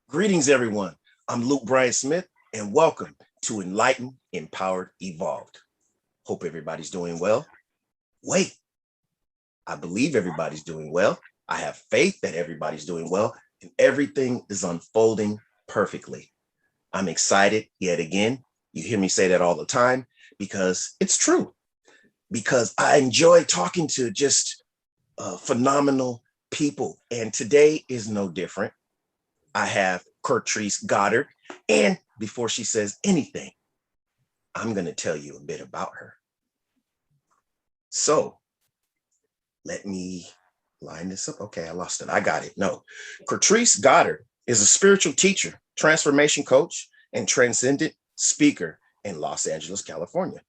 Greetings, everyone. I'm Luke Bryan Smith, and welcome to Enlightened, Empowered, Evolved. Hope everybody's doing well. Wait, I believe everybody's doing well. I have faith that everybody's doing well, and everything is unfolding perfectly. I'm excited yet again. You hear me say that all the time because it's true. Because I enjoy talking to just phenomenal people, and today is no different. I have Curtrice Goddard, and before she says anything, I'm going to tell you a bit about her. So let me line this up. Okay, I lost it. I got it. No, Curtrice Goddard is a spiritual teacher, transformation coach, and transcendent speaker in Los Angeles, California.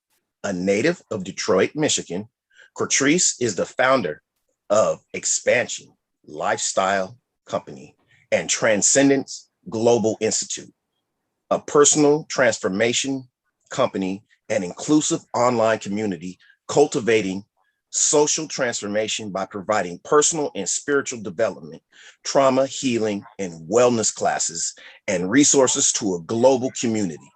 A native of Detroit, Michigan, Curtrice is the founder of Expansion Lifestyle Company and Transcendence Global Institute, a personal transformation company and inclusive online community cultivating social transformation by providing personal and spiritual development, trauma healing, and wellness classes and resources to a global community.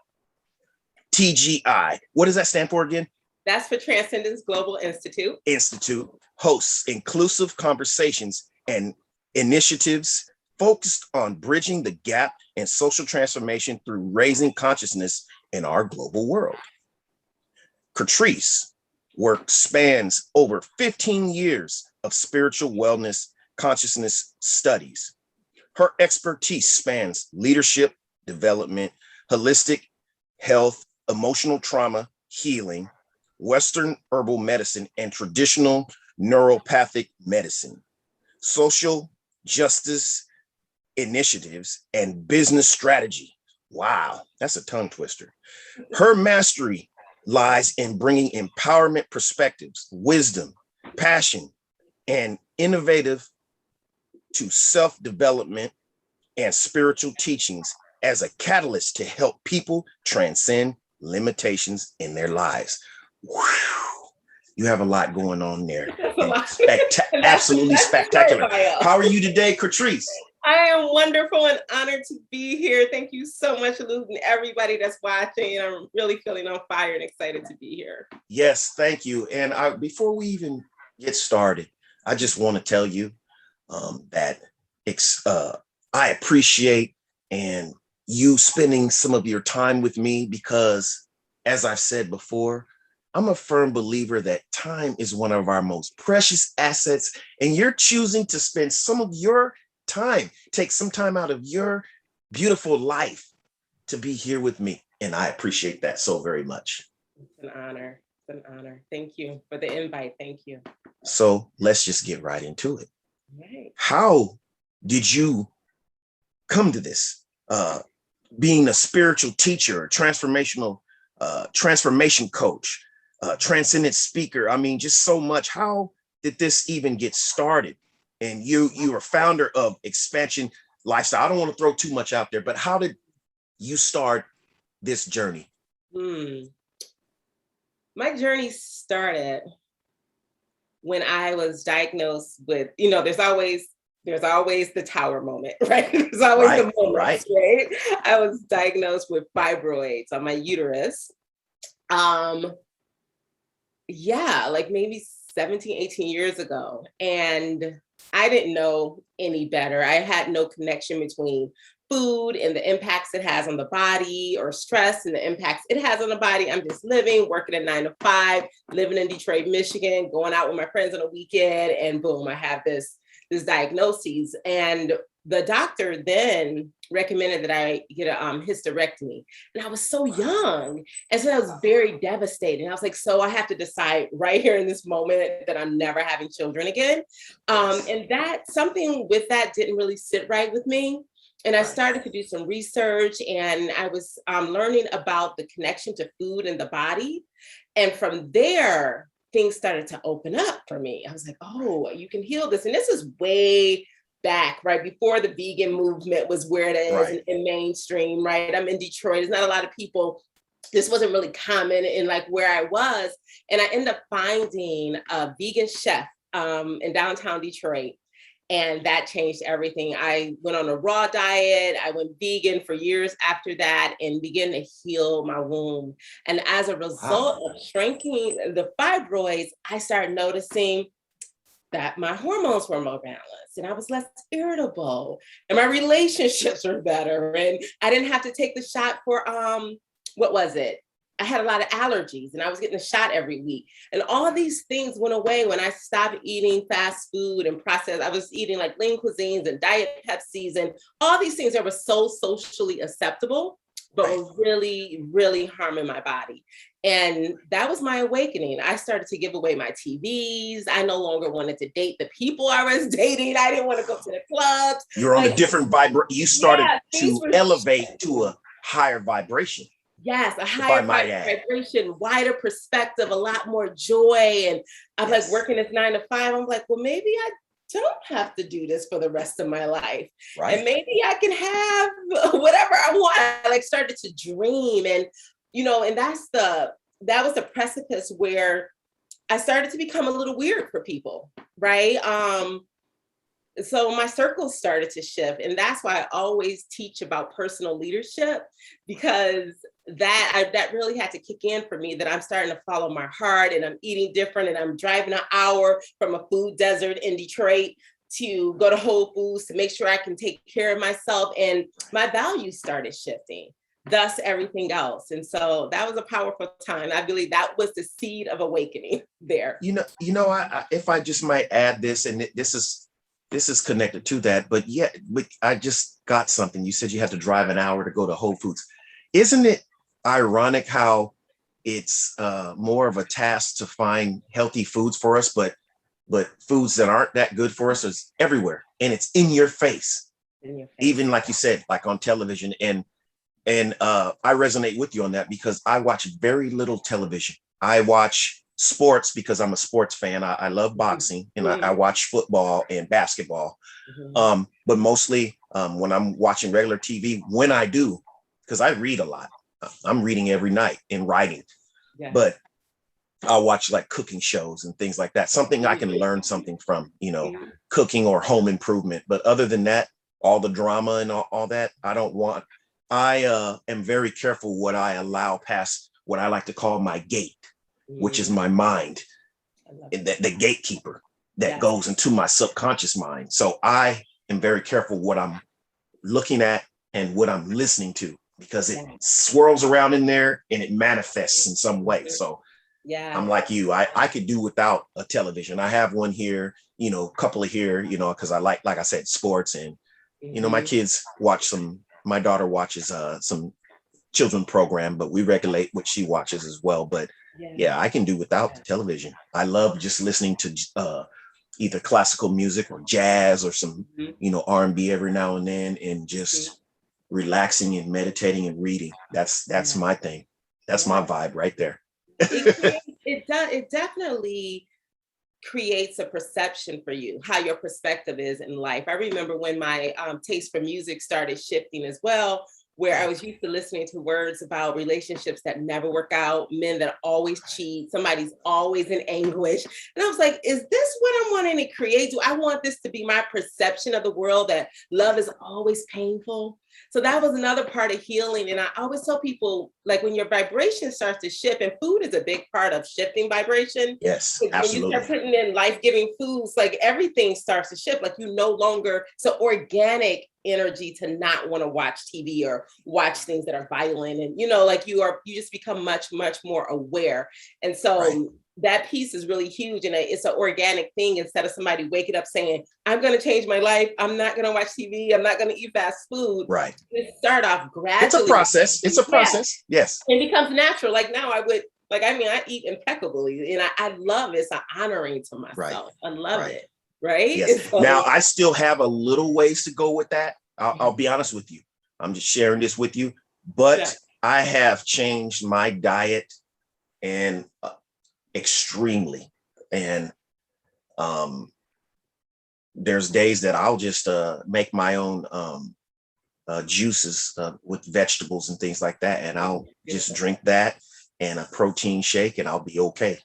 TGI, what does that stand for again? That's for Transcendence Global Institute. Institute hosts inclusive conversations and initiatives focused on bridging the gap in social transformation through raising consciousness in our global world. Curtrice work spans over 15 years of spiritual wellness consciousness studies. Her expertise spans leadership, development, holistic health, emotional trauma, healing, Western herbal medicine, and traditional neuropathic medicine, social justice initiatives, and business strategy. Wow, that's a tongue twister. Her mastery lies in bringing empowerment perspectives, wisdom, passion, and innovative to self-development and spiritual teachings as a catalyst to help people transcend limitations in their lives. Whew. You have a lot going on there. Absolutely spectacular. How are you today, Curtrice? I am wonderful and honored to be here. Thank you so much, Luke, and everybody that's watching. I'm really feeling on fire and excited to be here. Yes, thank you. And before we even get started, I just want to tell you that I appreciate and you spending some of your time with me because, as I've said before, I'm a firm believer that time is one of our most precious assets, and you're choosing to spend some of your time, take some time out of your beautiful life to be here with me. And I appreciate that so very much. It's an honor. It's an honor. Thank you for the invite. Thank you. So let's just get right into it. Right. How did you come to this? Being a spiritual teacher, a transformation coach, transcendent speaker. I mean, just so much. How did this even get started? And you are founder of Expansion Lifestyle. I don't want to throw too much out there, but how did you start this journey? My journey started when I was diagnosed with, there's always the tower moment, right? There's always the moments, right? I was diagnosed with fibroids on my uterus. Like maybe 17, 18 years ago. And I didn't know any better. I had no connection between food and the impacts it has on the body, or stress and the impacts it has on the body. I'm just living, working a 9 to 5, living in Detroit, Michigan, going out with my friends on a weekend, and boom, I have this diagnosis. And the doctor then recommended that I get a hysterectomy. And I was so young. And so I was very devastated. I was like, so I have to decide right here in this moment that I'm never having children again. And that something with that didn't really sit right with me. And I started to do some research, and I was learning about the connection to food and the body. And from there, things started to open up for me. I was like, oh, you can heal this. And this is way back, right before the vegan movement was where it is in mainstream, right? I'm in Detroit. There's not a lot of people. This wasn't really common in like where I was. And I ended up finding a vegan chef in downtown Detroit. And that changed everything. I went on a raw diet. I went vegan for years after that and began to heal my womb. And as a result Wow. of shrinking the fibroids, I started noticing that my hormones were more balanced and I was less irritable and my relationships were better. And I didn't have to take the shot for, what was it? I had a lot of allergies and I was getting a shot every week. And all of these things went away when I stopped eating fast food and processed. I was eating like lean cuisines and diet Pepsis and all these things that were so socially acceptable, but Right. were really, really harming my body. And that was my awakening. I started to give away my TVs. I no longer wanted to date the people I was dating. I didn't want to go to the clubs. You're on a Like, different vibration. You started yeah, things to were elevate to a higher vibration, yes, a if I higher might add. vibration, wider perspective, a lot more joy. And I'm like Yes. working this 9 to 5. I'm like, well, maybe I don't have to do this for the rest of my life. Right. And maybe I can have whatever I want. I like started to dream. And, and that was the precipice where I started to become a little weird for people, right? So my circles started to shift, and that's why I always teach about personal leadership, because that really had to kick in for me, that I'm starting to follow my heart and I'm eating different and I'm driving an hour from a food desert in Detroit to go to Whole Foods to make sure I can take care of myself, and my values started shifting, thus everything else. And so that was a powerful time. I believe that was the seed of awakening there. If I just might add this, and this is connected to that, but I just got something. You said you had to drive an hour to go to Whole Foods. Isn't it ironic how it's more of a task to find healthy foods for us, but foods that aren't that good for us is everywhere, and it's in your face. Even like you said, like on television. And I resonate with you on that, because I watch very little television. I watch sports because I'm a sports fan. I love boxing, and I watch football and basketball. But mostly when I'm watching regular TV, when I do, because I read a lot. I'm reading every night and writing. Yeah. But I'll watch like cooking shows and things like that. Something I can learn something from, cooking or home improvement. But other than that, all the drama and all that, I don't want. I am very careful what I allow past what I like to call my gate, which is my mind, and the gatekeeper that goes into my subconscious mind. So I am very careful what I'm looking at and what I'm listening to, because it swirls around in there and it manifests in some way. So I'm like you, I could do without a television. I have one here, a couple of here, because I like I said, sports, and, my kids watch my daughter watches some children program, but we regulate what she watches as well. But I can do without the television. I love just listening to either classical music or jazz or some, R&B every now and then, and just relaxing and meditating and reading. That's my thing. That's my vibe right there. It definitely creates a perception for you, how your perspective is in life. I remember when my taste for music started shifting as well, where I was used to listening to words about relationships that never work out, men that always cheat, somebody's always in anguish. And I was like, is this what I'm wanting to create? Do I want this to be my perception of the world, that love is always painful? So that was another part of healing. And I always tell people, like, when your vibration starts to shift, and food is a big part of shifting vibration. Yes, absolutely. When you start putting in life-giving foods, like everything starts to shift. Like you no longer, so organic energy to not want to watch TV or watch things that are violent. And, like you just become much, much more aware. And so that piece is really huge. And it's an organic thing, instead of somebody waking up saying, I'm going to change my life. I'm not going to watch TV. I'm not going to eat fast food. Right. It start off gradually. It's a process. It's a process. Yes. It becomes natural. Like now I eat impeccably, and I love it. It's an honoring to myself. Right. I love it. Right. Yes. So, now I still have a little ways to go with that. I'll be honest with you. I'm just sharing this with you, but I have changed my diet and extremely. And there's days that I'll just make my own juices with vegetables and things like that. And I'll just drink that and a protein shake, and I'll be okay.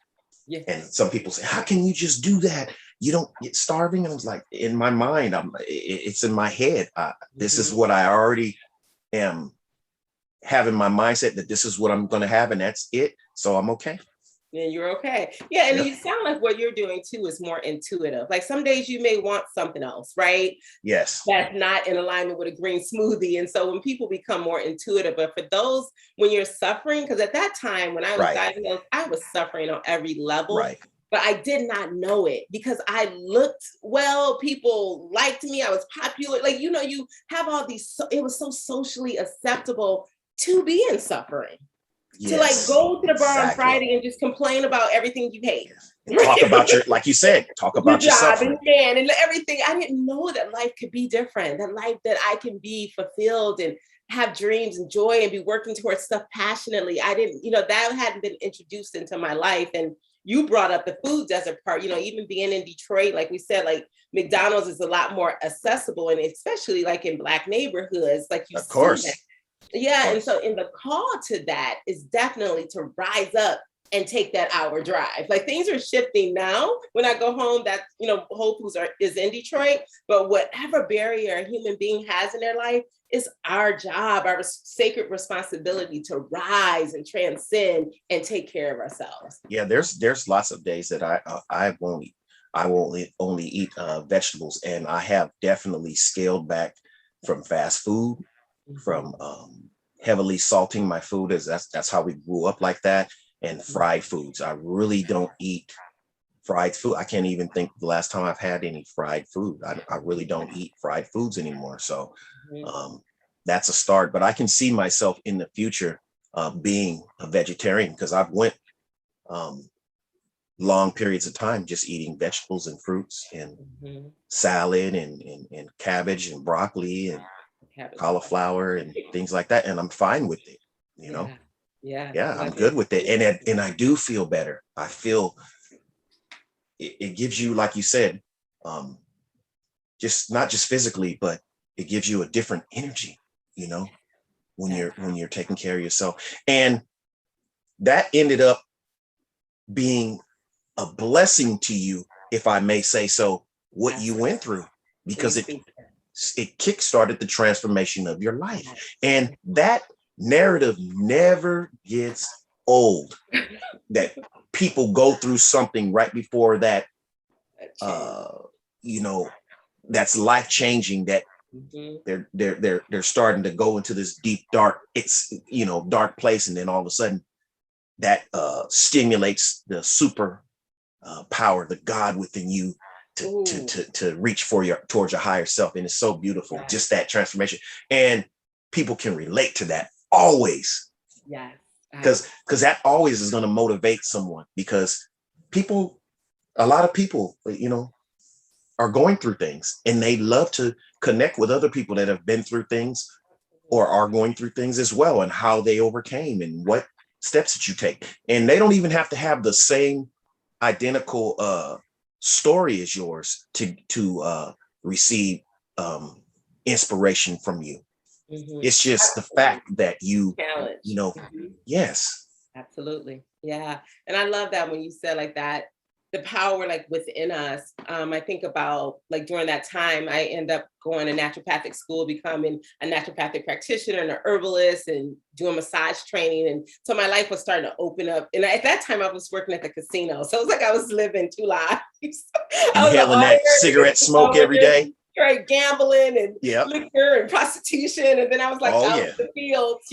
Yeah. And some people say, how can you just do that you don't get starving. And I was like, in my mind, it's in my head. This is Mhm. what I already am having my mindset that this is what I'm going to have. And that's it. So I'm okay. And you're okay. Yeah, and Yep. you sound like what you're doing too is more intuitive. Like some days you may want something else, right? Yes. That's not in alignment with a green smoothie. And so when people become more intuitive, but for those when you're suffering, because at that time when I was Right. diagnosed, I was suffering on every level, Right. but I did not know it because I looked well, people liked me, I was popular. Like, you have all these, it was so socially acceptable to be in suffering. To like Yes. go to the bar on Exactly. Friday and just complain about everything you hate. Yes. And talk about your, like you said, talk Your about your job suffering. and man and everything. I didn't know that life could be different, that life that I can be fulfilled and have dreams and joy and be working towards stuff passionately. I didn't, that hadn't been introduced into my life. And you brought up the food desert part, even being in Detroit, like we said, like McDonald's is a lot more accessible and especially like in Black neighborhoods, like you Of see that. course. Of Yeah, and course. so in the call to that is definitely to rise up and take that hour drive. Like things are shifting now. When I go home, that Whole Foods is in Detroit, but whatever barrier a human being has in their life, it's our job, our sacred responsibility to rise and transcend and take care of ourselves. Yeah, there's lots of days that I will only eat vegetables, and I have definitely scaled back from fast food, from heavily salting my food, as that's how we grew up like that, and fried foods. I really don't eat fried food. I can't even think the last time I've had any fried food. I really don't eat fried foods anymore. So Mhm. um, that's a start. But I can see myself in the future being a vegetarian because I've went um, long periods of time just eating vegetables and fruits and Mhm. salad and cabbage and broccoli and Habits. cauliflower and things like that. And I'm fine with it, you know? Yeah, yeah, Yeah, I'm love good it. with it. And I do feel better. I feel it gives you, like you said, um, just not just physically, but it gives you a different energy, you know, That, when you're taking care of yourself. And that ended up being a blessing to you, if I may say so, what you went through, please because speak. it kickstarted the transformation of your life. Yes. And that narrative never gets old, that people go through something right before that, That change. uh, you know, that's life changing, that Mhm. they're starting to go into this deep, dark, dark place. And then all of a sudden that stimulates the super power, the God within you Ooh, to reach towards your higher self. And it's so beautiful, yes, just that transformation. And people can relate to that always, yes. because that always is going to motivate someone, because people, a lot of people, are going through things, and they love to connect with other people that have been through things or are going through things as well, and how they overcame and what steps that you take. And they don't even have to have the same identical story as yours to receive um, inspiration from you. Mhm. It's just the fact that you Challenge. know, Mhm. yes, Absolutely. Yeah. And I love that when you said like that, the power like within us. I think about like during that time, I end up going to naturopathic school, becoming a naturopathic practitioner and an herbalist and doing massage training. And so my life was starting to open up. And at that time I was working at the casino. So it was like I was living two lives. I was an inhaling that cigarette smoke every auditor, day. straight gambling and Yep. liquor and prostitution. And then I was like Oh out yeah. in the fields,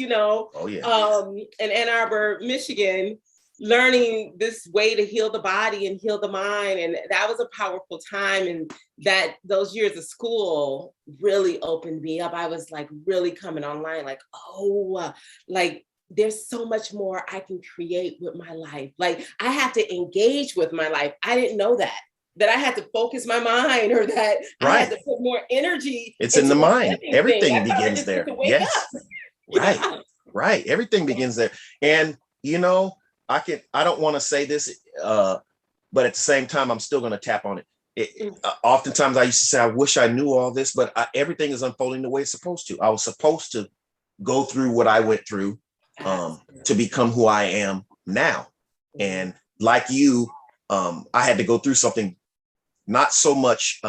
Oh yeah. in Ann Arbor, Michigan, learning this way to heal the body and heal the mind. And that was a powerful time. And that those years of school really opened me up. I was like really coming online, like, oh, like there's so much more I can create with my life. Like I have to engage with my life. I didn't know that I had to focus my mind or that I had Right. to put more energy It's in into the the mind. living thing. Everything I thought I begins just get there. to wake up. Yes. Right. Yeah. Right. Everything begins there. And I don't want to say this, but at the same time, I'm still going to tap on it. Oftentimes I used to say, I wish I knew all this, but everything is unfolding the way it's supposed to. I was supposed to go through what I went through to become who I am now. And like you, I had to go through something not so much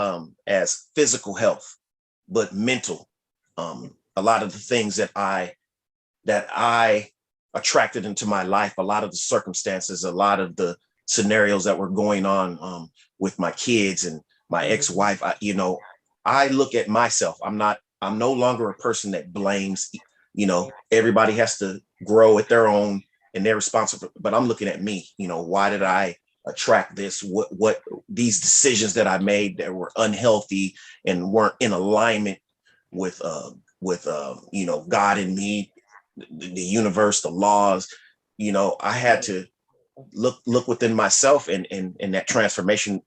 as physical health, but mental. A lot of the things that I attracted into my life, a lot of the circumstances, a lot of the scenarios that were going on with my kids and my ex-wife. I look at myself. I'm no longer a person that blames. Everybody has to grow at their own and they're responsible. But I'm looking at me. Why did I attract this? What these decisions that I made that were unhealthy and weren't in alignment with God in me, the universe, the laws. I had to look within myself and that transformation.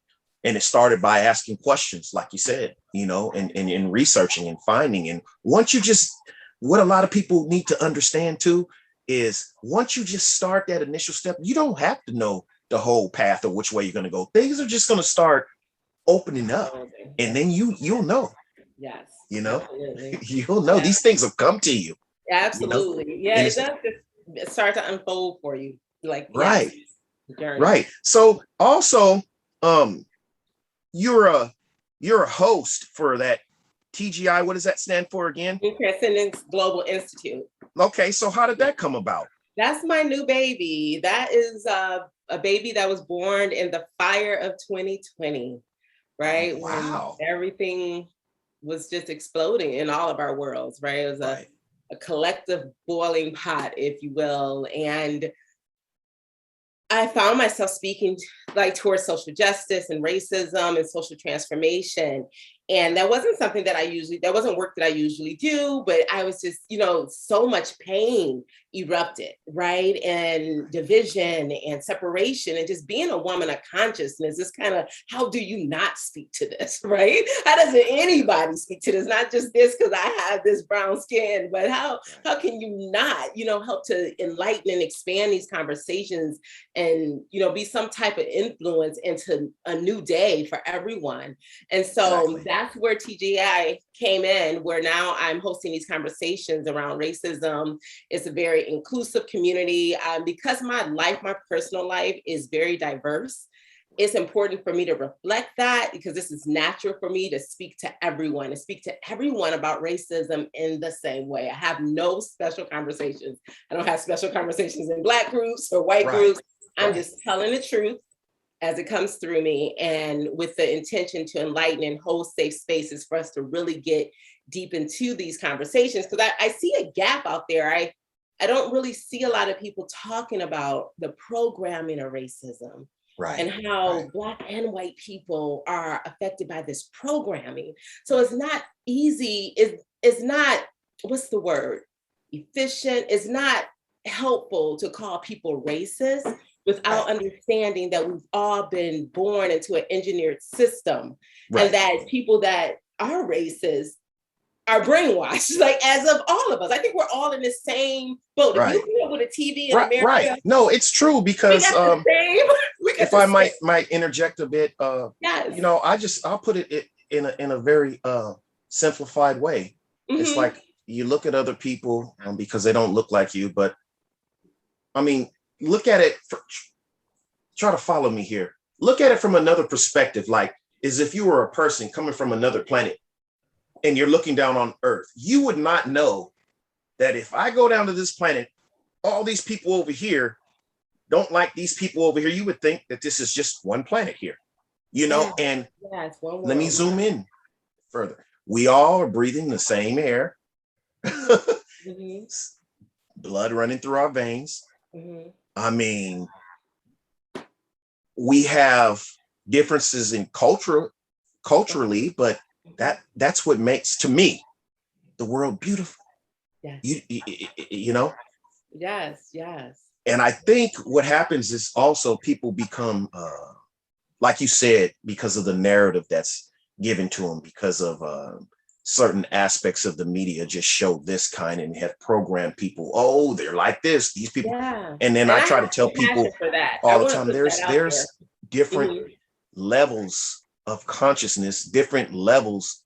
And it started by asking questions, like you said, and researching and finding. And once you just, what a lot of people need to understand too, is once you just start that initial step, you don't have to know the whole path or which way you're going to go. Things are just going to start opening up, and then you'll know. Yes. Absolutely. You'll know. These things will come to you. Absolutely. Yeah, it does just start to unfold for you. Like, right. Yes, right. So also, you're a host for that TGI. What does that stand for again? Transcendence Global Institute. Okay, so how did that come about? That's my new baby. That is a baby that was born in the fire of 2020, right? Oh, wow. When everything was just exploding in all of our worlds, right? It was a collective boiling pot, if you will. And I found myself speaking towards social justice and racism and social transformation. And that wasn't something that wasn't work that I usually do, but I was just, so much pain erupted, right? And division and separation and just being a woman of consciousness is kind of, how do you not speak to this, right? How doesn't anybody speak to this? Not just this because I have this brown skin, but how can you not, help to enlighten and expand these conversations and, be some type of influence into a new day for everyone. And so that's where TGI came in, where now I'm hosting these conversations around racism. It's a very inclusive community. Because my personal life is very diverse, it's important for me to reflect that, because this is natural for me to speak to everyone about racism in the same way. I have no special conversations. I don't have special conversations in Black groups or white groups. I'm just telling the truth as it comes through me, and with the intention to enlighten and hold safe spaces for us to really get deep into these conversations. Because I see a gap out there. I don't really see a lot of people talking about the programming of racism. And how Black and white people are affected by this programming. So it's not easy. It's not, what's the word? Efficient. It's not helpful to call people racist without understanding that we've all been born into an engineered system, and that people that are racist are brainwashed, as of all of us. I think we're all in the same boat. If you grew up with a TV in America, no, it's true, because if I might interject a bit, I'll put it in a very simplified way. It's like you look at other people because they don't look like you, but I mean, look at it. Try to follow me here. Look at it from another perspective, as if you were a person coming from another planet and you're looking down on Earth. You would not know that if I go down to this planet, all these people over here don't like these people over here. You would think that this is just one planet here, and let me zoom in further. We all are breathing the same air, blood running through our veins. I mean, we have differences in culturally, but that's what makes, to me, the world beautiful. You know? Yes. And I think what happens is also people become, like you said, because of the narrative that's given to them, because of certain aspects of the media just show this kind and have programmed people. Oh, they're like this, these people. And then I try to tell people all the time, there's different levels of consciousness, different levels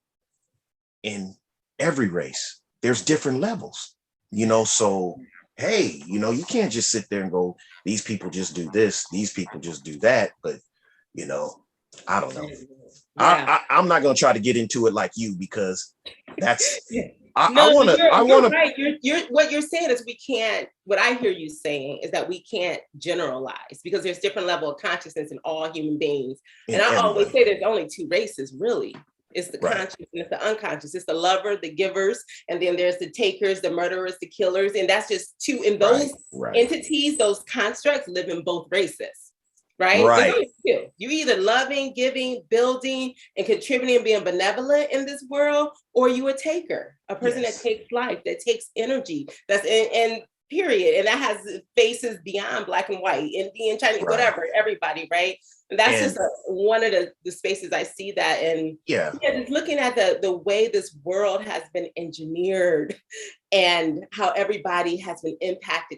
in every race. There's different levels, so hey, you can't just sit there and go, these people just do this, these people just do that. But, I don't know. Yeah. I'm not going to try to get into it like you, because that's, I No, want to, you're right. You're what you're saying is we can't, what I hear you saying is that we can't generalize, because there's different level of consciousness in all human beings. And I always say there's only two races, really. It's the conscious and it's the unconscious. It's the lover, the givers, and then there's the takers, the murderers, the killers. And that's just two. And those entities, those constructs live in both races. Right? There's only two. You're either loving, giving, building, and contributing and being benevolent in this world, or you a taker, a person that takes life, that takes energy, that's in period. And that has faces beyond black and white, Indian, Chinese, whatever, everybody, right? And that's just one of the spaces I see that. And just looking at the way this world has been engineered and how everybody has been impacted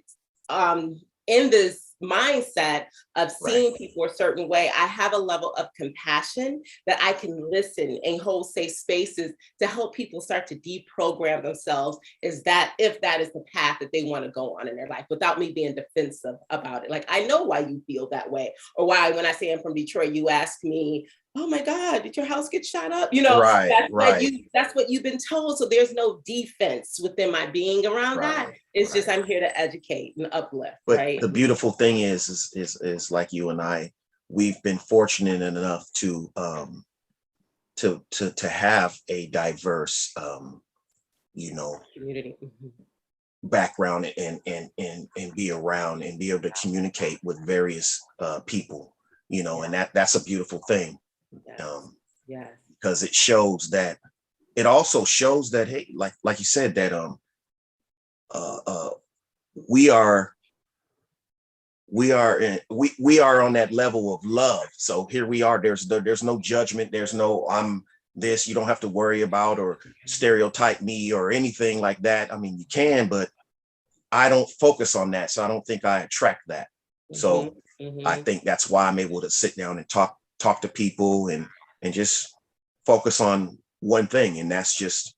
in this mindset of seeing people a certain way, I have a level of compassion that I can listen and hold safe spaces to help people start to deprogram themselves, is that if that is the path that they want to go on in their life, without me being defensive about it. Like, I know why you feel that way, or why when I say I'm from Detroit, you ask me, oh my God, did your house get shot up? You know, that's what you've been told. So there's no defense within my being around that. It's just, I'm here to educate and uplift. But the beautiful thing is like you and I, we've been fortunate enough to have a diverse, community background and be around and be able to communicate with various people, and that's a beautiful thing. Because it shows that, it also shows that, hey, like you said, that we are on that level of love. So here we are. There's no judgment. There's no I'm this. You don't have to worry about or stereotype me or anything like that. I mean, you can, but I don't focus on that. So I don't think I attract that. So I think that's why I'm able to sit down and talk to people and just focus on one thing, and that's just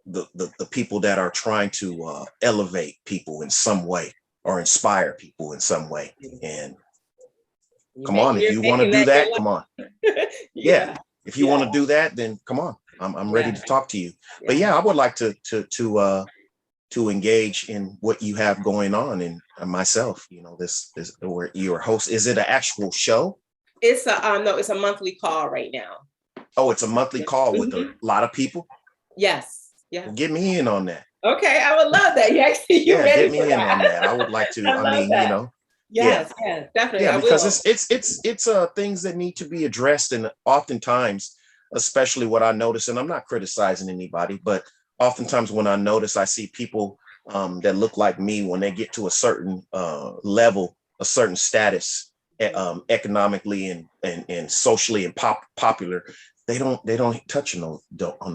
the people that are trying to elevate people in some way or inspire people in some way. And come on, if you want to do that, come on. If you want to do that, then come on. I'm ready to talk to you. But I would like to engage in what you have going on, and myself. This is where you're host. Is it an actual show? It's it's a monthly call right now. Oh, it's a monthly call with a lot of people? Yes. Yeah. Well, get me in on that. Okay, I would love that. You ready get me in on that. I would like to. Yes, definitely. Yeah, because it's things that need to be addressed, and oftentimes, especially what I notice, and I'm not criticizing anybody, but oftentimes when I notice, I see people that look like me, when they get to a certain level, a certain status, economically and socially and popular, they don't touch on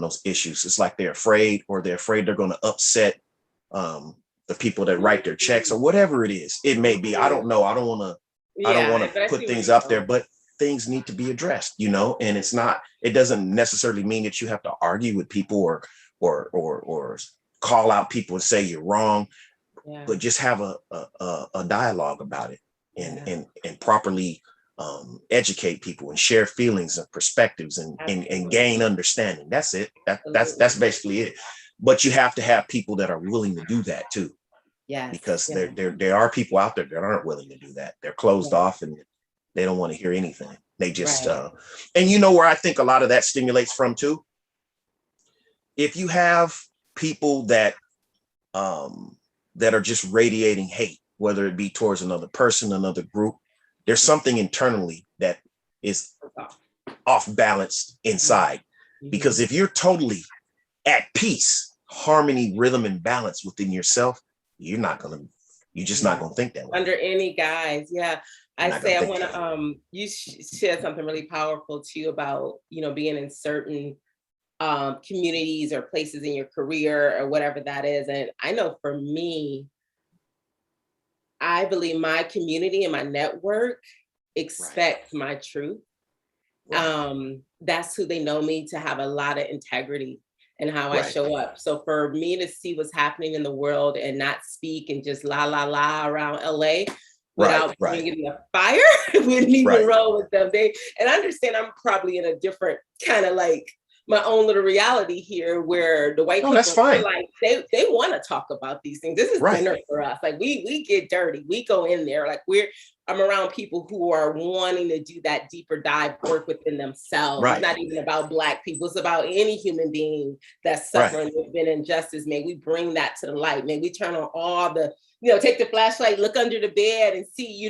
those issues. It's like they're afraid they're going to upset the people that write their checks or whatever it is. It may be. I don't know. I don't want to put things up there, but things need to be addressed, and it doesn't necessarily mean that you have to argue with people or call out people and say you're wrong, but just have a dialogue about it and properly educate people and share feelings and perspectives and gain understanding. That's it. That's basically it. But you have to have people that are willing to do that too. Because there are people out there that aren't willing to do that. They're closed off and they don't want to hear anything. They just and where I think a lot of that stimulates from too. If you have people that are just radiating hate, whether it be towards another person, another group, there's something internally that is off balance inside. Because if you're totally at peace, harmony, rhythm, and balance within yourself, you're just not gonna think that way. Under any guise. Yeah. I want to you shared something really powerful too about being in certain communities or places in your career or whatever that is. And I know for me, I believe my community and my network expects my truth. That's who they know me to have a lot of integrity and how I show up. So for me to see what's happening in the world and not speak and just la la la around LA, without right, bringing the fire, wouldn't even right. roll with them. And I understand I'm probably in a different kind of like my own little reality here where the white No, that's people feel fine. like they want to talk about these things. This is Right, dinner for us. Like we get dirty. We go in there. Like I'm around people who are wanting to do that deeper dive work within themselves. It's right, not even about Black people. It's about any human being that's right, suffering with injustice. May we bring that to the light. May we turn on all the, take the flashlight, look under the bed and see,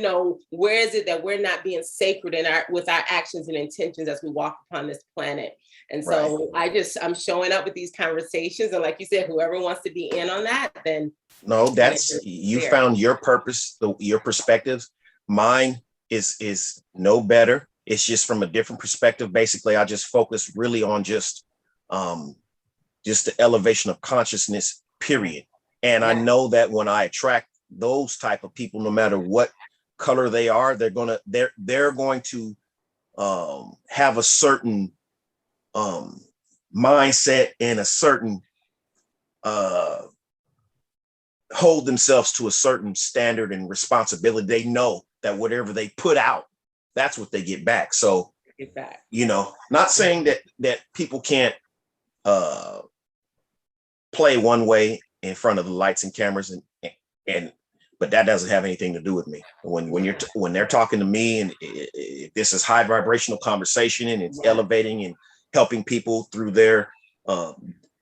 where is it that we're not being sacred with our actions and intentions as we walk upon this planet. And right. so I'm showing up with these conversations. And like you said, whoever wants to be in on that, then No, you there. found your purpose, your perspective. Mine is no better. It's just from a different perspective. Basically, I just focus really on just the elevation of consciousness, period. And I know that when I attract those type of people, no matter what color they are, they're going to have a certain mindset and a certain hold themselves to a certain standard and responsibility. They know that whatever they put out, that's what they get back. So, not saying that people can't play one way in front of the lights and cameras but that doesn't have anything to do with me. When they're talking to me, and this is high vibrational conversation, and it's elevating and helping people through their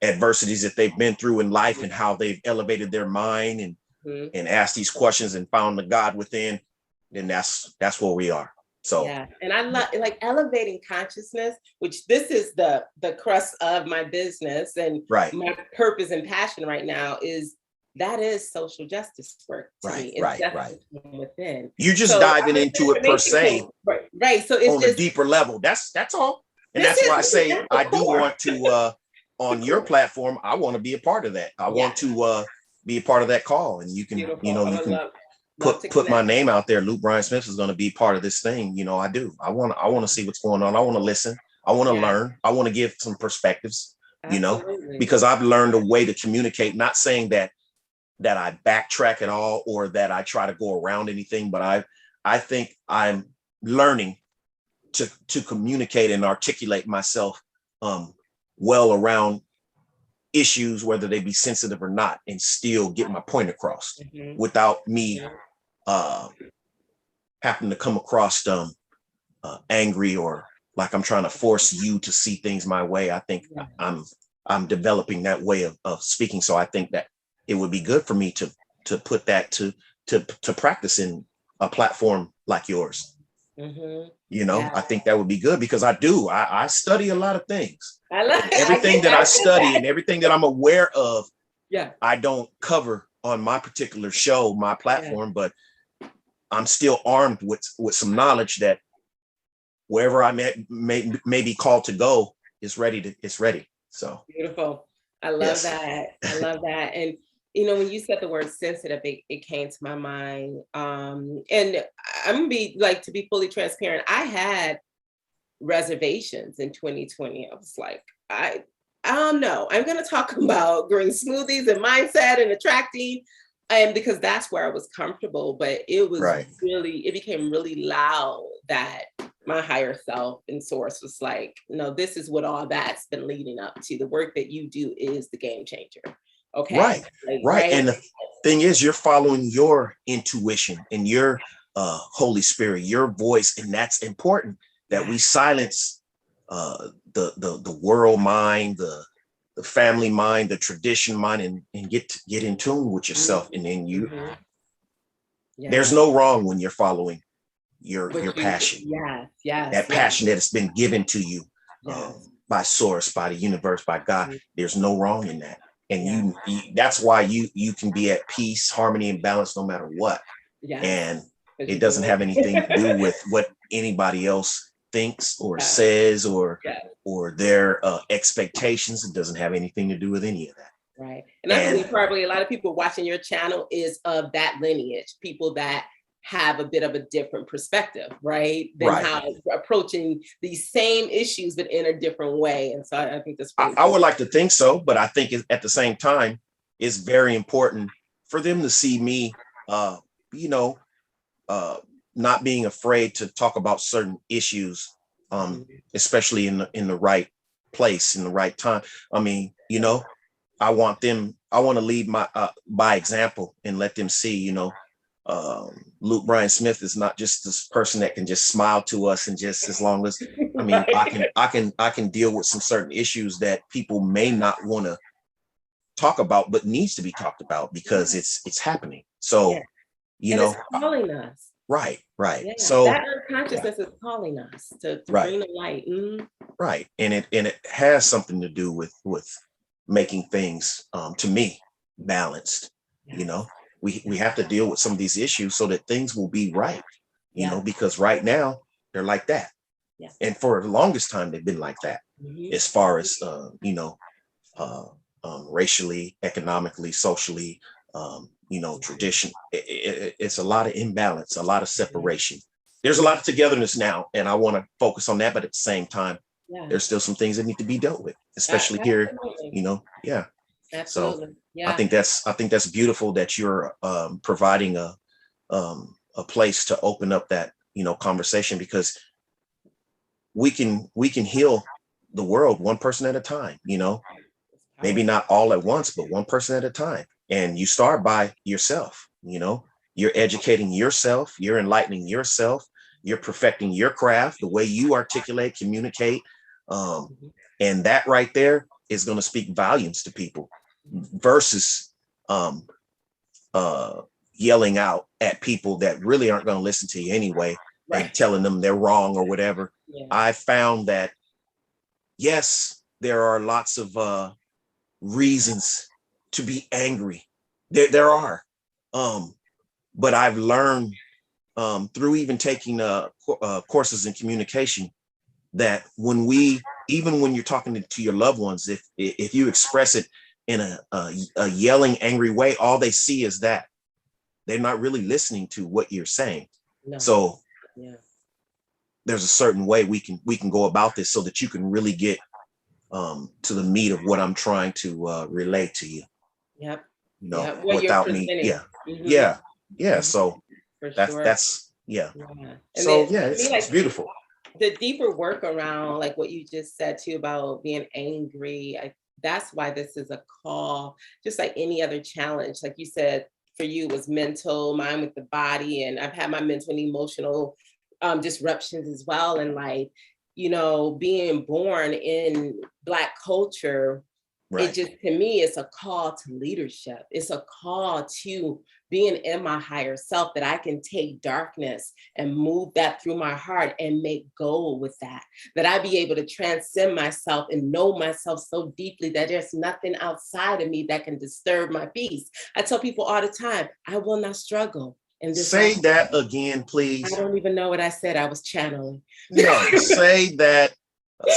adversities that they've been through in life and how they've elevated their mind and asked these questions and found the God within, then that's where we are. So and I love like elevating consciousness, which this is the crust of my business and my purpose and passion right now is social justice work to me. It's justice from within. You're just diving into it per se, right? So it's on just a deeper level. That's all, and that's why I say I do want to on your platform. I want to be a part of that. I want to be a part of that call, and you can put my name out there. Luke Bryan Smith is going to be part of this thing. I do. I want to see what's going on. I want to listen. I want to learn. I want to give some perspectives. Absolutely. Because I've learned a way to communicate. Not saying that I backtrack at all or that I try to go around anything, but I think I'm learning to communicate and articulate myself well around issues, whether they be sensitive or not, and still get my point across without me having to come across angry or like I'm trying to force you to see things my way. I think I'm developing that way of speaking. So I think that it would be good for me to put that to practice in a platform like yours. I think that would be good because I study a lot of things. I love everything that I study and everything that I'm aware of. Yeah, I don't cover on my particular show, my platform, but I'm still armed with some knowledge that wherever I may be called to go, it's ready. So beautiful. I love that. I love that. And when you said the word sensitive, it came to my mind. And I'm gonna to be fully transparent. I had reservations in 2020. I was like, I don't know. I'm gonna talk about green smoothies and mindset and attracting, and because that's where I was comfortable. But it was it became really loud that my higher self and source was like, no, this is what all that's been leading up to. The work that you do is the game changer. Okay. Right. And the thing is, you're following your intuition and your Holy Spirit, your voice, and that's important. That we silence the world mind, the family mind, the tradition mind, and get in tune with yourself. And then there's no wrong when you're following your passion. That passion that has been given to you by source, by the universe, by God. There's no wrong in that. And that's why you can be at peace, harmony, and balance no matter what. And it doesn't have anything to do with what anybody else thinks or says or their expectations. It doesn't have anything to do with any of that. Right. And I believe probably a lot of people watching your channel is of that lineage, people that have a bit of a different perspective, right? Than how approaching these same issues, but in a different way. And so I think that's I would like to think so, but I think at the same time, it's very important for them to see me, not being afraid to talk about certain issues, especially in the right place, in the right time. I mean, you know, I want to lead by example and let them see, you know, Luke Bryan Smith is not just this person that can just smile to us, and just as long as, I mean, Right. I can deal with some certain issues that people may not want to talk about, but needs to be talked about because Yeah. it's happening. So, Yeah. you And it's know, calling us. right. Yeah. So, That yeah, unconsciousness is calling us to right, bring the light. right, and it has something to do with making things, to me, balanced. You Yes. know, we have to deal with some of these issues so that things will be right. You know, Yeah. because right now they're like that, Yeah. and for the longest time they've been like that, Mhm. as far as you know, uh, racially, economically, socially, you know, tradition. It's a lot of imbalance, a lot of Mhm. separation. There's a lot of togetherness now, and I want to focus on that. But at the same time, Yeah. there's still some things that need to be dealt with, especially here. Absolutely. You know, yeah. So Absolutely. Yeah. I think that's beautiful that you're providing a place to open up that, you know, conversation, because we can heal the world one person at a time. You know, It's maybe powerful. not all at once, but one person at a time. And you start by yourself, you know, you're educating yourself, you're enlightening yourself, you're perfecting your craft, the way you articulate, communicate. Um, Mhm. and that right there is going to speak volumes to people versus um, uh, yelling out at people that really aren't going to listen to you anyway and Right. telling them they're wrong or whatever. Yeah. I found that, yes, there are lots of reasons to be angry. There are. Um, but I've learned through even taking courses in communication that even when you're talking to your loved ones, if you express it in a yelling, angry way, all they see is that. They're not really listening to what you're saying. No. So Yeah. there's a certain way we can go about this so that you can really get to the meat of what I'm trying to relay to you. Yep. You know, Yeah. What you're without me, presenting. yeah, Hmm. yeah, yeah. Hmm. So For sure. that's yeah. Yeah. And So then yeah, to me, it's like beautiful. the deeper work around like what you just said too about being angry, that's why this is a call, just like any other challenge. Like you said, for you it was mental, mine with the body, and I've had my mental and emotional disruptions as well. And like, being born in Black culture, it Right. just, to me, it's a call to leadership. It's a call to being in my higher self, that I can take darkness and move that through my heart and make gold with that. That I be able to transcend myself and know myself so deeply that there's nothing outside of me that can disturb my peace. I tell people all the time, I will not struggle in this life. Say that again, I please. don't even know what I said. I was channeling. No, say that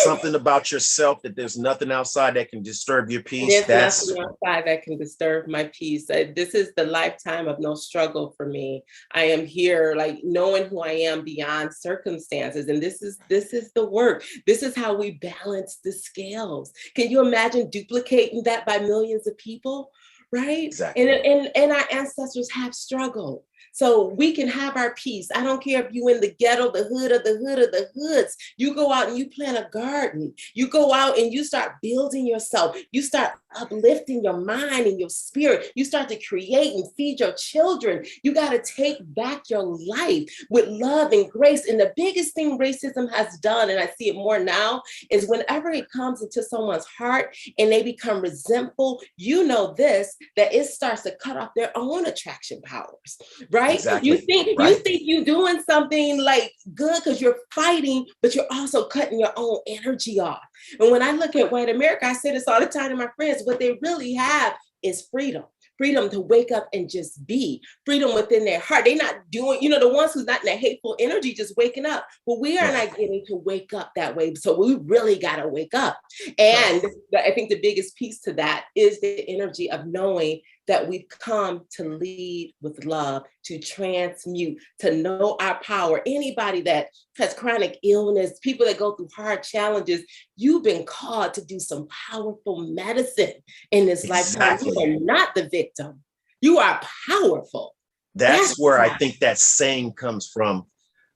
something about yourself, that there's nothing outside that can disturb your peace. There's nothing That's outside that can disturb my peace. This is the lifetime of no struggle for me. I am here, like knowing who I am beyond circumstances, and this is the work. This is how we balance the scales. Can you imagine duplicating that by millions of people? Right? And exactly. and our ancestors have struggled. So we can have our peace. I don't care if you in the ghetto, the hood of the hood of the hoods. You go out and you plant a garden. You go out and you start building yourself. You start uplifting your mind and your spirit. You start to create and feed your children. You got to take back your life with love and grace. And the biggest thing racism has done, and I see it more now, is whenever it comes into someone's heart and they become resentful, that it starts to cut off their own attraction powers, right? You Exactly. think you Right. think you're doing something like good because you're fighting, but you're also cutting your own energy off. And when I look at white America, I say this all the time to my friends, what they really have is freedom. Freedom to wake up and just be, freedom within their heart. They're not doing, the ones who's not in that hateful energy, just waking up. But we are Right. not getting to wake up that way. So we really got to wake up. Right. And I think the biggest piece to that is the energy of knowing that we've come to lead with love, to transmute, to know our power. Anybody that has chronic illness, people that go through hard challenges, you've been called to do some powerful medicine in this lifetime. You Exactly. are not the victim. You are powerful. that's where I think that saying comes from.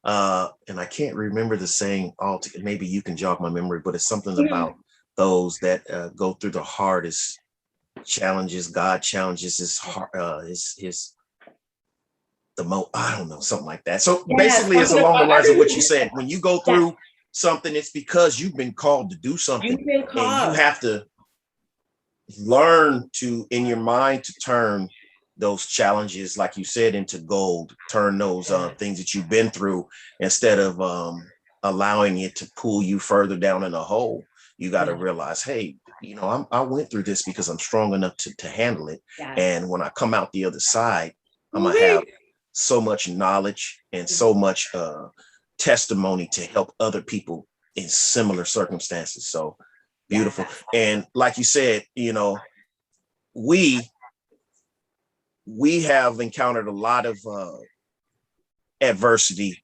And I can't remember the saying maybe you can jog my memory, but it's something about those that go through the hardest challenges. God challenges his heart, I don't know, something like that. So basically it's along the lines of what you said. When you go through something, it's because you've been called to do something, and you have to learn to, in your mind, to turn those challenges, like you said, into gold. Turn those things that you've been through, instead of allowing it to pull you further down in a hole. You got to realize, hey, I went through this because I'm strong enough to handle it. And when I come out the other side, I'm gonna have so much knowledge and so much testimony to help other people in similar circumstances. So beautiful. And like you said, we have encountered a lot of adversity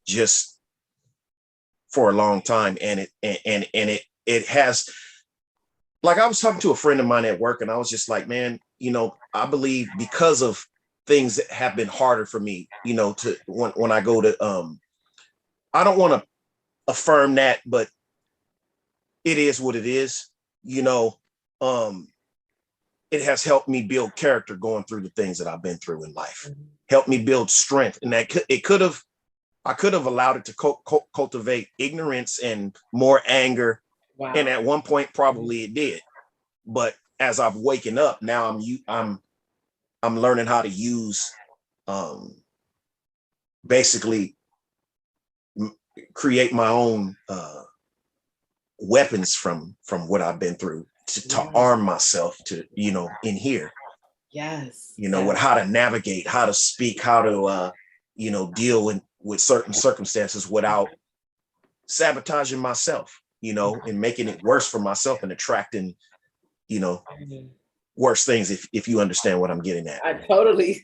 just for a long time, and it has, like, I was talking to a friend of mine at work, and I was just like, man, I believe because of things that have been harder for me, to when I go to I don't want to affirm that, but it is what it is. It has helped me build character going through the things that I've been through in life. Helped me build strength, and I could have allowed it to cultivate ignorance and more anger. Wow. And at one point, probably it did. But as I've waken up now, I'm learning how to use, basically create my own weapons from what I've been through to arm myself to, in here. Yes. With how to navigate, how to speak, how to, deal with certain circumstances without sabotaging myself, and making it worse for myself and attracting, worse things, if you understand what I'm getting at. I totally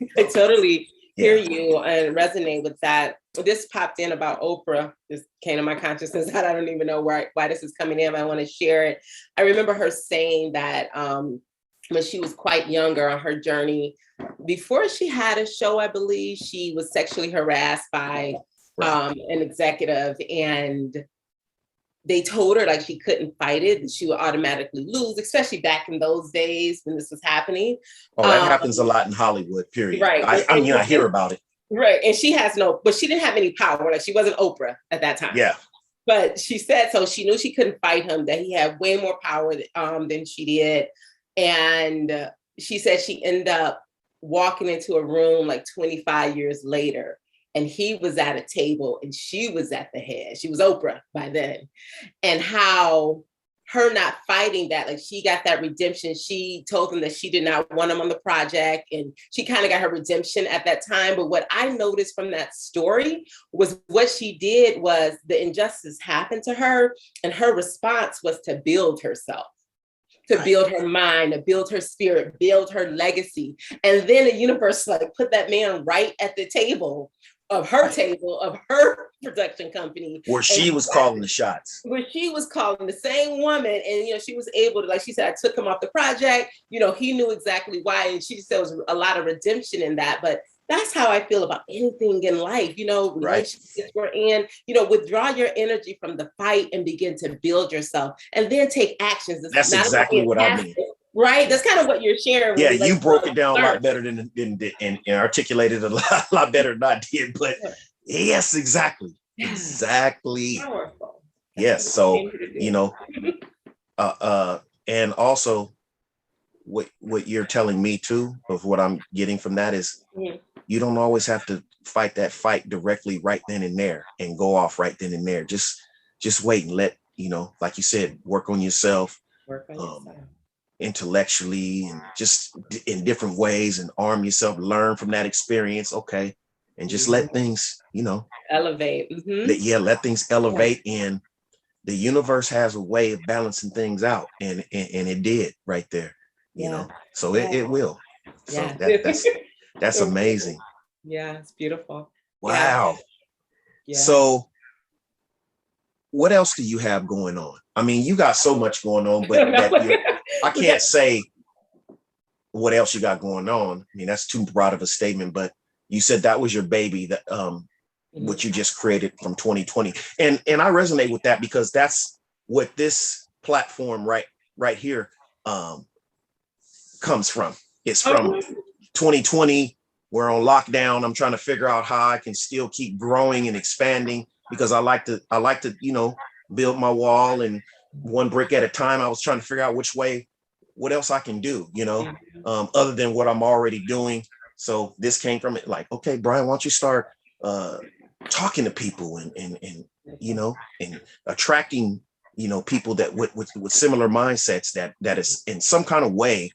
hear you and resonate with that. This popped in about Oprah. This came to my consciousness that I don't even know why this is coming in, but I want to share it. I remember her saying that when she was quite younger on her journey, before she had a show, I believe she was sexually harassed by an executive, and they told her like she couldn't fight it, and she would automatically lose, especially back in those days when this was happening. Oh, that happens a lot in Hollywood, period. Right. I hear about it. Right. And but she didn't have any power. Like, she wasn't Oprah at that time. Yeah. But she said, so she knew she couldn't fight him, that he had way more power than she did. And she said she ended up walking into a room like 25 years later, and he was at a table and she was at the head. She was Oprah by then. And how her not fighting that, like, she got that redemption. She told him that she did not want him on the project, and she kind of got her redemption at that time. But what I noticed from that story was what she did was the injustice happened to her, and her response was to build herself, to build her mind, to build her spirit, build her legacy. And then the universe like put that man right at the table of her production company. Where she was calling the shots. Where she was calling, the same woman. And, she was able to, like she said, I took him off the project. he knew exactly why. And she said there was a lot of redemption in that. But that's how I feel about anything in life, relationships we're in, withdraw your energy from the fight and begin to build yourself, and then take actions. That's exactly what I mean. Right? That's kind of what you're sharing. Yeah, you broke it down a lot better than and articulated a lot better than I did. But yes, exactly. Exactly. Powerful. Yes. So, and also what you're telling me too, of what I'm getting from that is you don't always have to fight that fight directly right then and there and go off right then and there. Just wait and let, like you said, work on yourself. Intellectually and just in different ways, and arm yourself, learn from that experience. Okay. And just let things, elevate. Let things elevate. And the universe has a way of balancing things out. And it did right there, so it will. So that's amazing. Yeah. It's beautiful. Wow. Yeah. So what else do you have going on? I mean, you got so much going on, but I can't say what else you got going on. I mean, that's too broad of a statement, but you said that was your baby, that what you just created from 2020. And I resonate with that, because that's what this platform right here comes from. It's from 2020. We're on lockdown. I'm trying to figure out how I can still keep growing and expanding, because I like to, build my wall, and one brick at a time. I was trying to figure out what else I can do, other than what I'm already doing. So this came from it, like, okay, Brian, why don't you start talking to people and attracting, people that with similar mindsets that is in some kind of way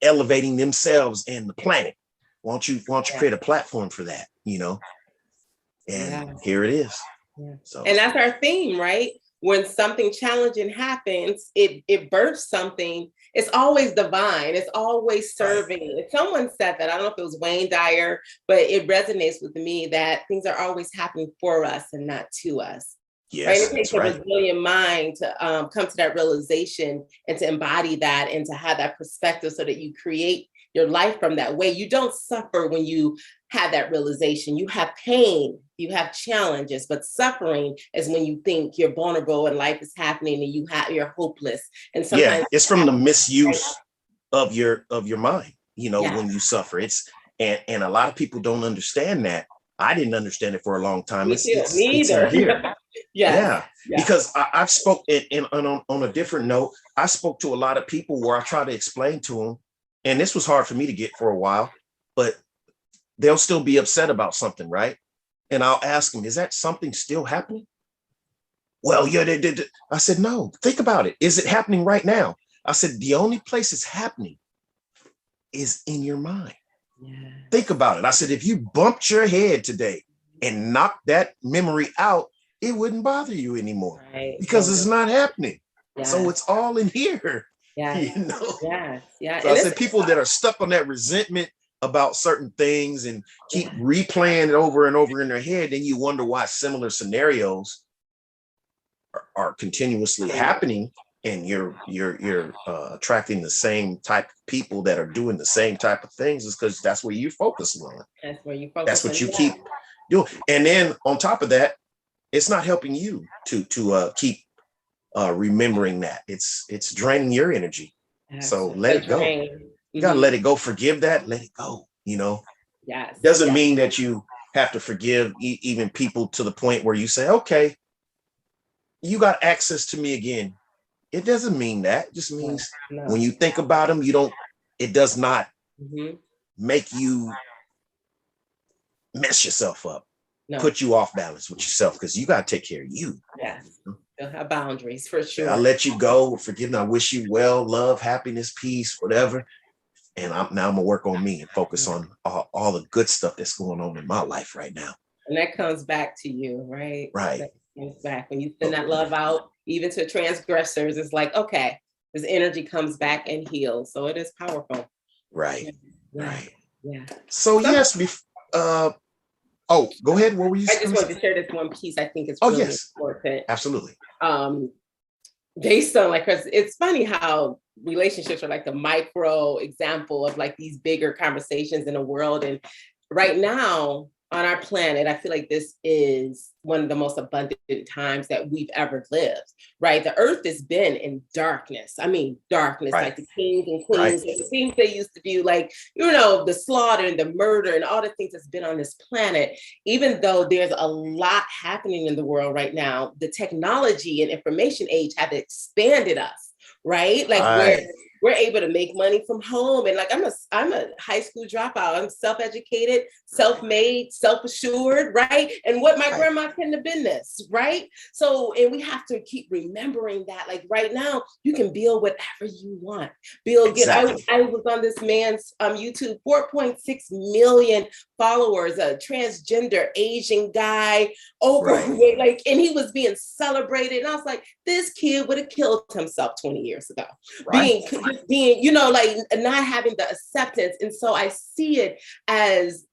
elevating themselves and the planet. Why don't you create a platform for that, and here it is. Yeah. So, and that's our theme, right? When something challenging happens, it births something. It's always divine. It's always serving. Right. Someone said that, I don't know if it was Wayne Dyer, but it resonates with me that things are always happening for us and not to us. Yes, right? It takes a resilient mind to come to that realization and to embody that and to have that perspective so that you create your life from that way. You don't suffer when you have that realization. You have pain, you have challenges, but suffering is when you think you're vulnerable and life is happening and you're hopeless. And sometimes it's from the misuse of your mind, when you suffer. It's and a lot of people don't understand that. I didn't understand it for a long time. Me either. Yeah, because I've spoke on a different note. I spoke to a lot of people where I try to explain to them, and this was hard for me to get for a while, but they'll still be upset about something, right? And I'll ask them, is that something still happening? Well, yeah, they did. I said, no, think about it. Is it happening right now? I said, the only place it's happening is in your mind. Yeah. Think about it. I said, if you bumped your head today and knocked that memory out, it wouldn't bother you anymore, right? Because it's not happening. Yeah. So it's all in here. Yeah. Yeah. So I said, people that are stuck on that resentment about certain things and keep replaying it over and over in their head, then you wonder why similar scenarios are continuously happening, and you're attracting the same type of people that are doing the same type of things. Is because that's where you focus on. That's where you focus. That's what you keep doing. And then on top of that, it's not helping you to keep remembering that. It's draining your energy. So let it go. You gotta let it go. Forgive that. Let it go. Yes. Doesn't mean that you have to forgive even people to the point where you say, okay, you got access to me again. It doesn't mean that. It just means when you think about them, it does not make you mess yourself up, put you off balance with yourself, because you got to take care of you. Yes. You'll have boundaries for sure. I'll let you go. Forgive me. I wish you well, love, happiness, peace, whatever. And I'm gonna work on me and focus on all the good stuff that's going on in my life right now. And that comes back to you, right? Right. That comes back when you send that love out, even to transgressors. It's like, okay, this energy comes back and heals. So it is powerful. Right. Yeah. Right. Yeah. So yes, go ahead. What were you saying? I just wanted to share this one piece. I think it's really important. Absolutely. Based on because it's funny how relationships are like the micro example of like these bigger conversations in the world. And right now on our planet, I feel like this is one of the most abundant times that we've ever lived, right? The earth has been in darkness. I mean, darkness, like the kings and queens, and the things they used to do, like, the slaughter and the murder and all the things that's been on this planet. Even though there's a lot happening in the world right now, the technology and information age have expanded us, right? Like we're able to make money from home. And like, I'm a high school dropout. I'm self-educated, self-made, self-assured, right? And what my grandma couldn't have been this, right? So, and we have to keep remembering that, like right now, you can build whatever you want. I was on this man's YouTube, 4.6 million followers, a transgender Asian guy, overweight, and he was being celebrated. And I was like, this kid would have killed himself 20 years ago. Being, like not having the acceptance. And so I see it as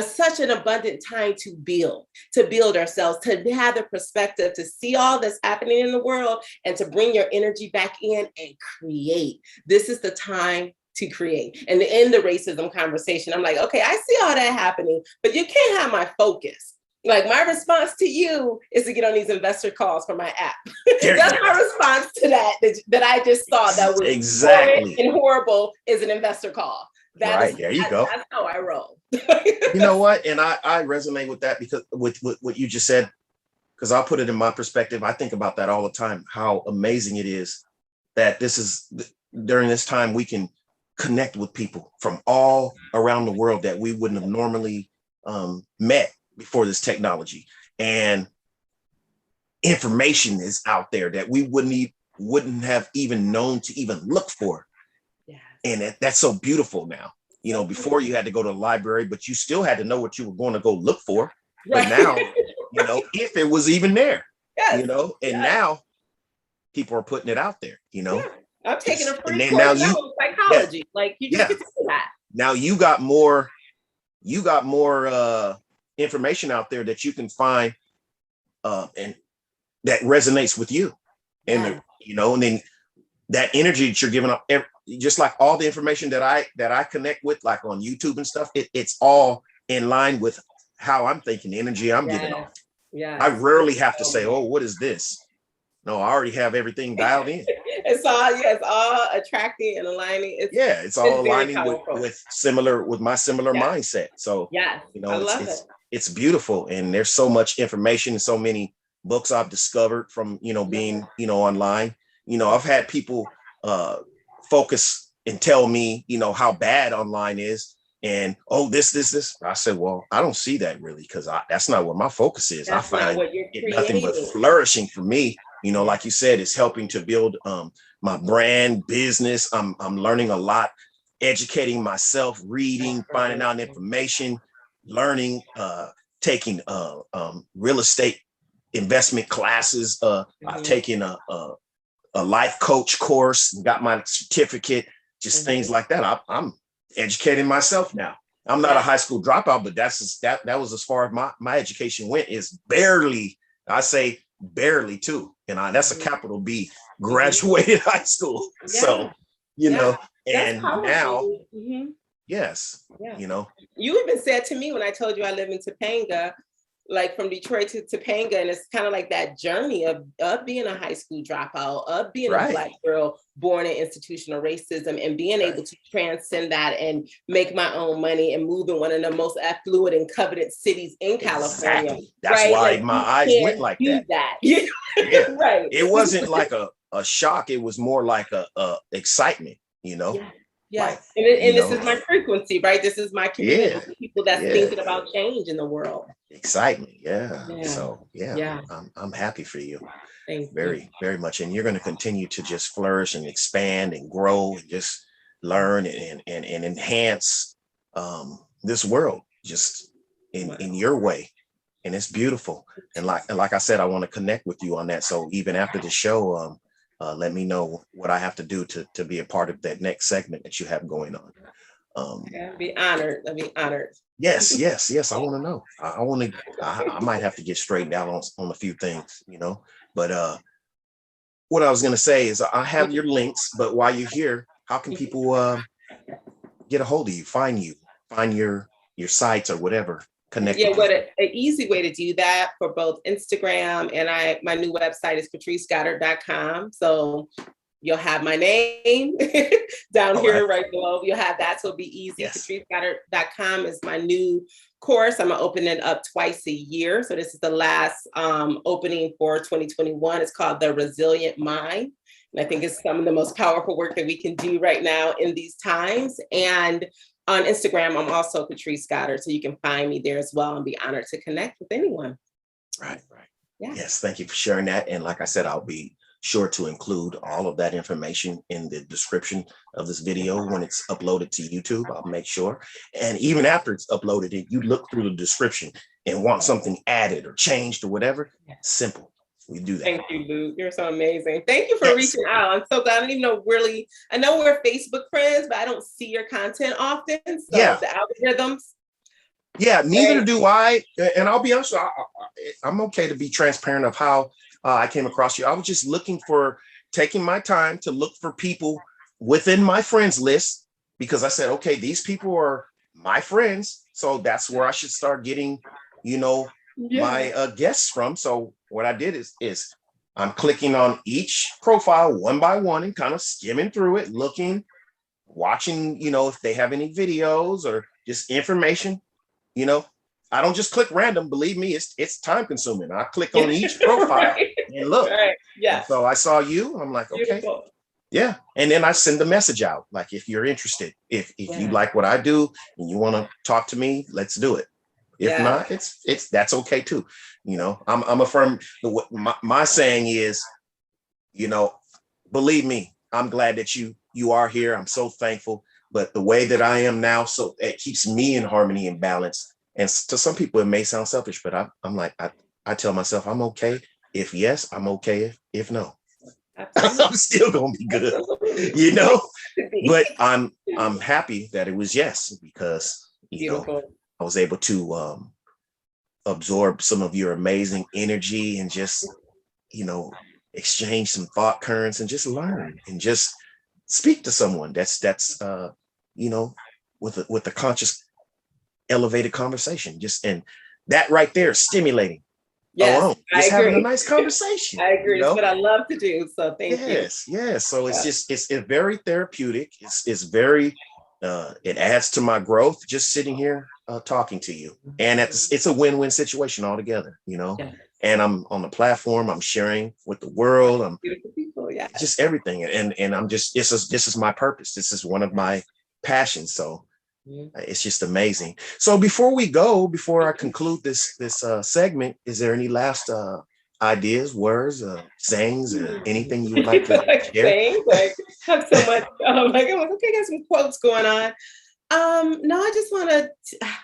such an abundant time to build ourselves, to have the perspective, to see all that's happening in the world and to bring your energy back in and create. This is the time to create. And in the racism conversation, I'm like, okay, I see all that happening, but you can't have my focus. Like my response to you is to get on these investor calls for my app. That's my response to that I just saw that was exactly and horrible is an investor call. There you go. That's how I roll. You know what? And I resonate with that because with what you just said, because I'll put it in my perspective. I think about that all the time, how amazing it is that during this time we can connect with people from all around the world that we wouldn't have normally met before this technology, and information is out there that we wouldn't have even known to even look for. Yeah. And that's so beautiful now. You know, before you had to go to the library, but you still had to know what you were going to go look for. Right. But now, you know, if it was even there, yes. You know, and now people are putting it out there, you know. Yeah. I'm taking a free course now in psychology. Like you just do that. Now you got more information out there that you can find and that resonates with you. And you know, and then that energy that you're giving up, just like all the information that I connect with, like on YouTube and stuff, it's all in line with how I'm thinking, the energy I'm giving off. Yeah. I rarely have to say, oh, what is this? No, I already have everything dialed in. It's all attracting and aligning. It's all aligning with my similar mindset. So you know, it's beautiful, and there's so much information and so many books I've discovered from, you know, being, you know, online. You know, I've had people focus and tell me, you know, how bad online is, and this. I said, well, I don't see that really, because that's not where my focus is. I find it nothing but flourishing for me. You know, like you said, it's helping to build my brand, business. I'm learning a lot, educating myself, reading, finding out information, learning, taking real estate investment classes. I've taken a life coach course and got my certificate, just things like that. I'm educating myself now. I'm not a high school dropout, but that was as far as my education went, is barely, I say barely too. And that's a capital B, graduated high school. Yeah. So, you know, and now, yes, you know. You even said to me when I told you I live in Topanga, like from Detroit to Topanga, and it's kind of like that journey of being a high school dropout, of being a Black girl born in institutional racism, and being able to transcend that and make my own money and move in one of the most affluent and coveted cities in California. That's why like, my eyes went like that. Right. It wasn't like a shock. It was more like a excitement, you know. Yeah, like, and this is my frequency, right? This is my community, people that's thinking about change in the world. Excitement, So I'm happy for you. Very much, and you're going to continue to just flourish and expand and grow and just learn and enhance this world just in your way, and it's beautiful. And like I said, I want to connect with you on that. So even after the show, let me know what I have to do to be a part of that next segment that you have going on. I'd be honored. Yes. I want to know. I might have to get straightened out on a few things, you know. But what I was going to say is I have your links, but while you're here, how can people get a hold of you, find your sites or whatever? Connect. Yeah, what an easy way to do that for both Instagram and my new website is CurtriceGoddard.com. So you'll have my name down here right below. You'll have that, so it'll be easy. Yes. CurtriceGoddard.com is my new course. I'm gonna open it up twice a year. So this is the last opening for 2021. It's called The Resilient Mind. And I think it's some of the most powerful work that we can do right now in these times. And on Instagram, I'm also Curtrice Goddard, so you can find me there as well and be honored to connect with anyone. Right. Yeah. Yes, thank you for sharing that. And like I said, I'll be sure to include all of that information in the description of this video when it's uploaded to YouTube. I'll make sure. And even after it's uploaded, if you look through the description and want something added or changed or whatever, simple. We do that. Thank you, Luke. You're so amazing. Thank you for reaching out. I'm so glad. I don't even know really. I know we're Facebook friends, but I don't see your content often. So the algorithms. Yeah, neither do I. And I'll be honest, I'm okay to be transparent of how I came across you. I was just taking my time to look for people within my friends list because I said, okay, these people are my friends. So that's where I should start getting, you know, my guests from. So what I did is I'm clicking on each profile one by one and kind of skimming through it, looking, watching, you know, if they have any videos or just information, you know. I don't just click random. Believe me, it's time consuming. I click on each profile Right. and look. Right. And Yes. so I saw you. I'm like, okay, Beautiful. yeah. And then I send the message out. Like, if you're interested, if you like what I do and you want to talk to me, let's do it. If not, it's that's okay too. You know, I'm a firm. My saying is, you know, believe me, I'm glad that you are here. I'm so thankful. But the way that I am now, so it keeps me in harmony and balance. And to some people, it may sound selfish, but I'm like, I tell myself I'm okay. If yes, I'm okay. If no, I'm still gonna be good. You know. But I'm happy that it was yes, because you know I was able to absorb some of your amazing energy and just, you know, exchange some thought currents and just learn and just speak to someone that's you know, with a conscious elevated conversation, just, and that right there is stimulating. Yes, Alone just having a nice conversation. I agree. You know? It's what I love to do. So thank you. Yes. So it's just it's very therapeutic. It's very it adds to my growth just sitting here talking to you. And it's a win-win situation altogether, you know. And I'm on the platform, I'm sharing with the world. I'm beautiful people, just everything. And I'm just this is my purpose. This is one of my passions. So it's just amazing. So before I conclude this segment, is there any last ideas, words, sayings, or anything you would like to share? Saying, like, have so much. Like, I'm like, okay, got some quotes going on. No, I just want to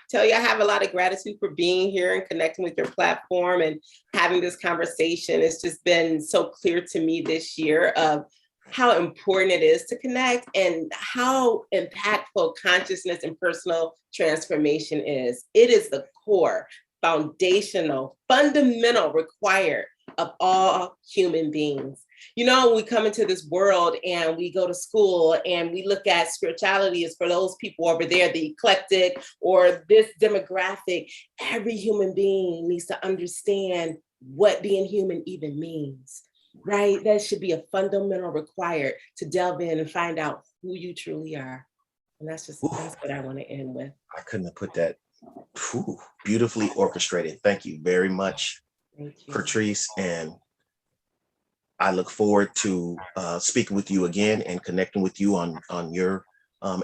tell you I have a lot of gratitude for being here and connecting with your platform and having this conversation. It's just been so clear to me this year of how important it is to connect and how impactful consciousness and personal transformation is. It is the core, foundational, fundamental required of all human beings. You know, we come into this world and we go to school and we look at spirituality as for those people over there, the eclectic or this demographic. Every human being needs to understand what being human even means, right? That should be a fundamental required to delve in and find out who you truly are. And that's what I want to end with. I couldn't have put that beautifully orchestrated. Thank you very much, Curtrice. And I look forward to speaking with you again and connecting with you on your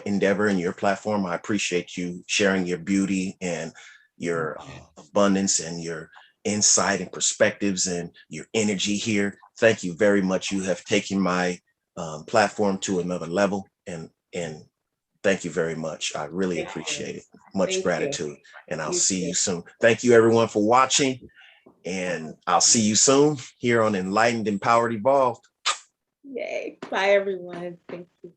endeavor and your platform. I appreciate you sharing your beauty and your abundance and your insight and perspectives and your energy here. Thank you very much. You have taken my platform to another level, and thank you very much. I really appreciate it. Much gratitude. And I'll see you soon. Thank you everyone for watching. And I'll see you soon here on Enlightened, Empowered, Evolved. Yay. Bye, everyone. Thank you.